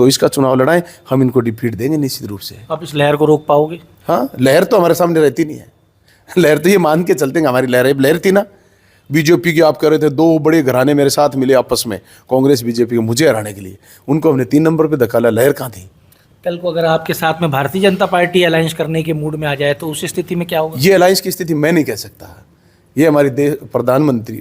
2024 का चुनाव लड़ाएं, हम इनको डिफीट देंगे निश्चित रूप से। आप इस लहर को रोक पाओगे? हाँ, लहर तो हमारे सामने रहती नहीं है। लहर तो ये मान के चलते हैं हमारी लहर थी ना। बीजेपी की आप कह रहे थे 2 बड़े घराने मेरे साथ मिले आपस में, कांग्रेस बीजेपी को, मुझे हराने के लिए। उनको हमने 3 नंबर पे धकाला, लहर कहाँ थी? कल को अगर आपके साथ में भारतीय जनता पार्टी अलायंस करने के मूड में आ जाए तो उस स्थिति में क्या होगा? ये अलायंस की स्थिति मैं नहीं कह सकता। ये हमारी प्रधानमंत्री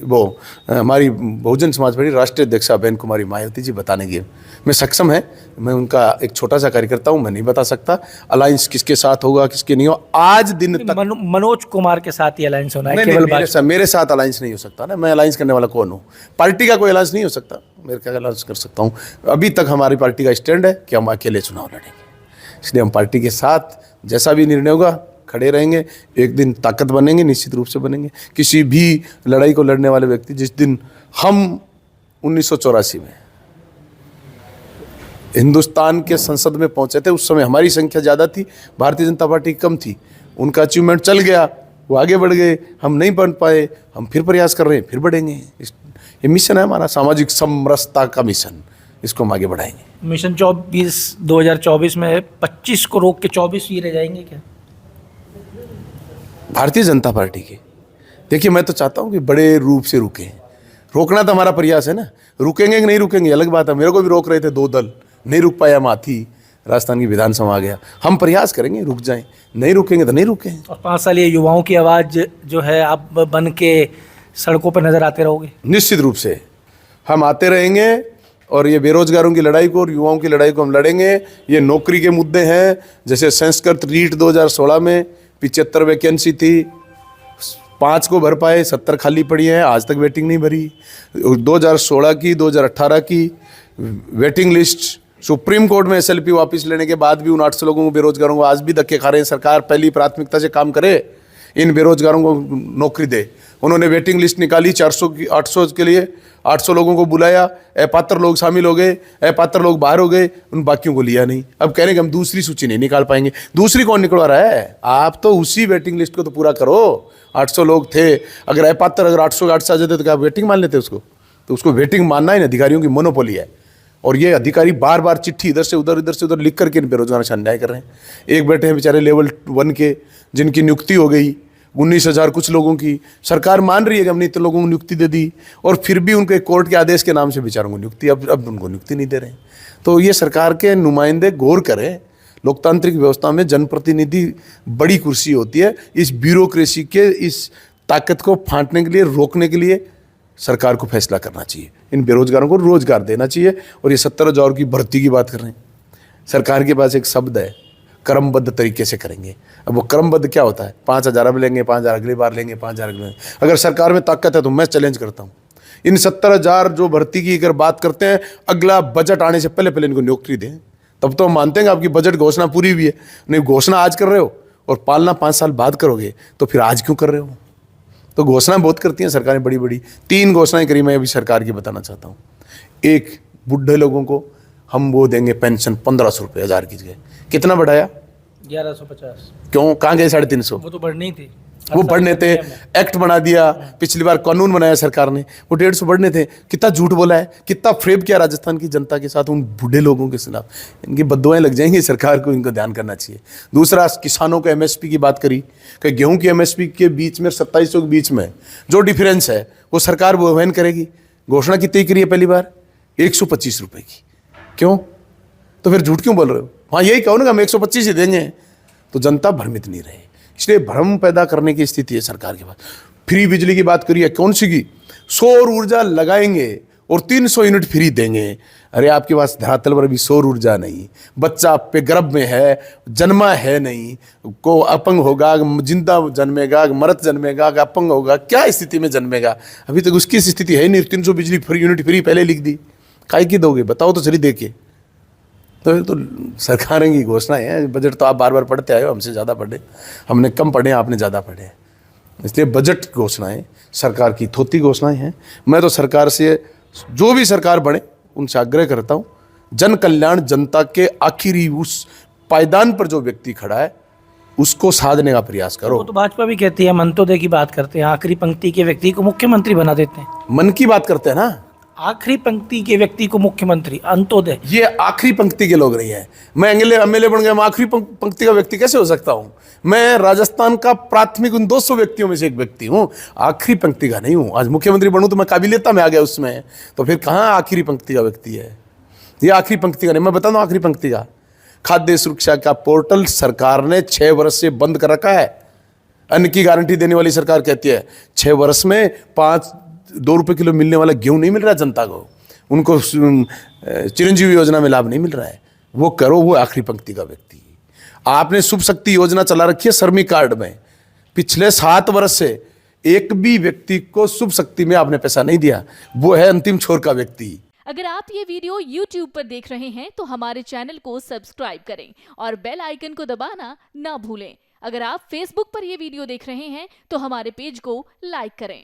हमारी बहुजन समाज पार्टी राष्ट्रीय अध्यक्षा बहन कुमारी मायावती जी बताने की मैं सक्षम है। मैं उनका एक छोटा सा कार्यकर्ता हूँ, मैं नहीं बता सकता अलायंस किसके साथ होगा किसके नहीं होगा। आज दिन तक मनोज कुमार के साथ ही अलायंस होना है? नहीं, केवल मेरे साथ अलायंस नहीं हो सकता ना। मैं अलायंस करने वाला कौन हूँ? पार्टी का कोई अलायंस नहीं हो सकता। मेरे क्या अलायंस कर सकता हूँ? अभी तक हमारी पार्टी का स्टैंड है कि हम अकेले चुनाव लड़ेंगे, इसलिए हम पार्टी के साथ जैसा भी निर्णय होगा खड़े रहेंगे। एक दिन ताकत बनेंगे, निश्चित रूप से बनेंगे। किसी भी लड़ाई को लड़ने वाले व्यक्ति, जिस दिन हम 1984 में हिंदुस्तान के संसद में पहुंचे थे, उस समय हमारी संख्या ज़्यादा थी, भारतीय जनता पार्टी कम थी। उनका अचीवमेंट चल गया, वो आगे बढ़ गए, हम नहीं बन पाए। हम फिर प्रयास कर रहे हैं, फिर बढ़ेंगे। ये मिशन है हमारा, सामाजिक समरसता का मिशन, इसको हम आगे बढ़ाएंगे। मिशन 2024 में 25 को रोक के 24 ही रह जाएंगे क्या? भारतीय जनता पार्टी के देखिए, मैं तो चाहता हूँ कि बड़े रूप से रुकें। रोकना तो हमारा प्रयास है ना। रुकेंगे कि नहीं रुकेंगे अलग बात है। मेरे को भी रोक रहे थे 2 दल, नहीं रुक पाया। माथी राजस्थान की विधानसभा आ गया। हम प्रयास करेंगे, रुक जाएं। नहीं रुकेंगे तो नहीं रुकें। और 5 साल ये युवाओं की आवाज़ जो है, आप बन के सड़कों पर नजर आते रहोगे? निश्चित रूप से हम आते रहेंगे और ये बेरोजगारों की लड़ाई को और युवाओं की लड़ाई को हम लड़ेंगे। ये नौकरी के मुद्दे हैं, जैसे संस्कृत रीट 2016 में 75 वैकेंसी थी, 5 को भर पाए, 70 खाली पड़ी हैं, आज तक वेटिंग नहीं भरी। 2016 की 2018 की वेटिंग लिस्ट, सुप्रीम कोर्ट में SLP वापस लेने के बाद भी उन 800 लोगों को, बेरोजगारों को आज भी धक्के खा रहे हैं। सरकार पहली प्राथमिकता से काम करे, इन बेरोजगारों को नौकरी दे। उन्होंने वेटिंग लिस्ट निकाली 400 की, 800 के लिए 800 लोगों को बुलाया, अपात्र लोग शामिल हो गए, अपात्र लोग बाहर हो गए, उन बाकियों को लिया नहीं। अब कह रहे हैं कि हम दूसरी सूची नहीं निकाल पाएंगे। दूसरी कौन निकलवा रहा है? आप तो उसी वेटिंग लिस्ट को तो पूरा करो। 800 लोग थे, अगर अपात्र अगर 800 के 800 आ जाते तो क्या वेटिंग मान लेते उसको? तो उसको वेटिंग मानना ही अधिकारियों की मोनोपोली है। और ये अधिकारी बार बार चिट्ठी इधर से उधर लिख करके इन बेरोजगारों से अन्याय कर रहे हैं। एक बैठे हैं बेचारे लेवल 1 के, जिनकी नियुक्ति हो गई 19,000 कुछ लोगों की। सरकार मान रही है कि हमने इतने लोगों को नियुक्ति दे दी, और फिर भी उनके कोर्ट के आदेश के नाम से बेचारों को नियुक्ति, अब उनको नियुक्ति नहीं दे रहे हैं। तो ये सरकार के नुमाइंदे गौर करें। लोकतांत्रिक व्यवस्था में जनप्रतिनिधि बड़ी कुर्सी होती है। इस ब्यूरोक्रेसी के इस ताकत को फाँटने के लिए, रोकने के लिए सरकार को फैसला करना चाहिए। इन बेरोजगारों को रोजगार देना चाहिए। और ये 70,000 की भर्ती की बात कर रहे हैं। सरकार के पास एक शब्द है, क्रमबद्ध तरीके से करेंगे। अब वो क्रमबद्ध क्या होता है? 5,000 अब लेंगे, 5,000 अगली बार लेंगे, 5,000 अगले। अगर सरकार में ताकत है तो मैं चैलेंज करता हूँ, इन 70,000 जो भर्ती की अगर बात करते हैं, अगला बजट आने से पहले इनको नौकरी दें। तब तो हम मानते हैं कि आपकी बजट घोषणा पूरी हुई है। नहीं, घोषणा आज कर रहे हो और पालना 5 साल बाद करोगे, तो फिर आज क्यों कर रहे हो? तो घोषणा बहुत करती हैं सरकारें, बड़ी बड़ी। 3 घोषणाएं करी मैं अभी सरकार की बताना चाहता हूँ। एक, बुढ़े लोगों को हम वो देंगे पेंशन 1,500 रुपये 1000 की जगह। कितना बढ़ाया? 1150। क्यों? कहाँ गए 350? वो तो बढ़नी थी, वो बढ़ने थे। एक्ट बना दिया, पिछली बार कानून बनाया सरकार ने, वो 150 बढ़ने थे। कितना झूठ बोला है, कितना फ्रेब किया राजस्थान की जनता के साथ, उन बूढ़े लोगों के खिलाफ। इनकी बद्दुआएं लग जाएंगी, सरकार को इनको ध्यान करना चाहिए। दूसरा, किसानों को MSP की बात करी कि गेहूं की MSP के बीच में 2700 के बीच में जो डिफरेंस है वो सरकार वहन करेगी। घोषणा कितनी करी है पहली बार? 125 रुपये की। क्यों? तो फिर झूठ क्यों बोल रहे हो? हाँ, यही कहो ना कि हम 125 ही देंगे, तो जनता भ्रमित नहीं रहे। इसलिए भ्रम पैदा करने की स्थिति है सरकार के पास। फ्री बिजली की बात करिए, कौन सी की? सौर ऊर्जा लगाएंगे और 300 यूनिट फ्री देंगे। अरे आपके पास धरातल पर अभी सौर ऊर्जा नहीं, बच्चा पे गर्भ में है, जन्मा है नहीं, को अपंग होगा, जिंदा जन्मेगा, मरत जन्मेगा, अपंग होगा, क्या स्थिति में जन्मेगा? अभी तक उसकी स्थिति है नहीं। 300 बिजली फ्री यूनिट फ्री पहले लिख दी, काय की दोगे? बताओ तो चली देके। तो सरकारें की घोषणाएं हैं। बजट तो आप बार बार पढ़ते आए हो, हमसे ज़्यादा पढ़े, हमने कम पढ़े, आपने ज़्यादा पढ़े। इसलिए बजट घोषणाएं सरकार की थोती घोषणाएं हैं। मैं तो सरकार से, जो भी सरकार बने, उनसे आग्रह करता हूँ, जन कल्याण, जनता के आखिरी उस पायदान पर जो व्यक्ति खड़ा है उसको साधने का प्रयास करो। वो तो भाजपा भी कहती है, मंतोदय की बात करते हैं, आखिरी पंक्ति के व्यक्ति को मुख्यमंत्री बना देते हैं। मन की बात करते हैं ना, आखिरी पंक्ति के व्यक्ति को मुख्यमंत्री, अंत्योदय। ये आखिरी पंक्ति के लोग नहीं है। मैं एमएलए बन गया, मैं आखिरी पंक्ति का व्यक्ति कैसे हो सकता हूं? मैं राजस्थान का प्राथमिक उन 200 व्यक्तियों में से एक व्यक्ति हूं, आखिरी पंक्ति का नहीं हूं। आज मुख्यमंत्री बनूं तो मैं काबिलियता में आ गया उसमें, तो फिर कहां आखिरी पंक्ति का व्यक्ति है? ये आखिरी पंक्ति का नहीं। मैं बता दूं आखिरी पंक्ति का, खाद्य सुरक्षा का पोर्टल सरकार ने 6 वर्ष से बंद कर रखा है। अन्न की गारंटी देने वाली सरकार कहती है 6 वर्ष में 2 रुपए किलो मिलने वाला गेहूं नहीं मिल रहा जनता को, उनको चिरंजीवी योजना में लाभ नहीं मिल रहा है, वो करो। वो आखिरी पंक्ति का व्यक्ति। आपने शुभ शक्ति योजना चला रखी है श्रमिक कार्ड में, पिछले 7 वर्ष से एक भी व्यक्ति को शुभ शक्ति में आपने पैसा नहीं दिया, वो है अंतिम छोर का व्यक्ति। अगर आप ये वीडियो YouTube पर देख रहे हैं तो हमारे चैनल को सब्सक्राइब करें और बेल आइकन को दबाना ना भूलें। अगर आप Facebook पर ये वीडियो देख रहे हैं तो हमारे पेज को लाइक करें।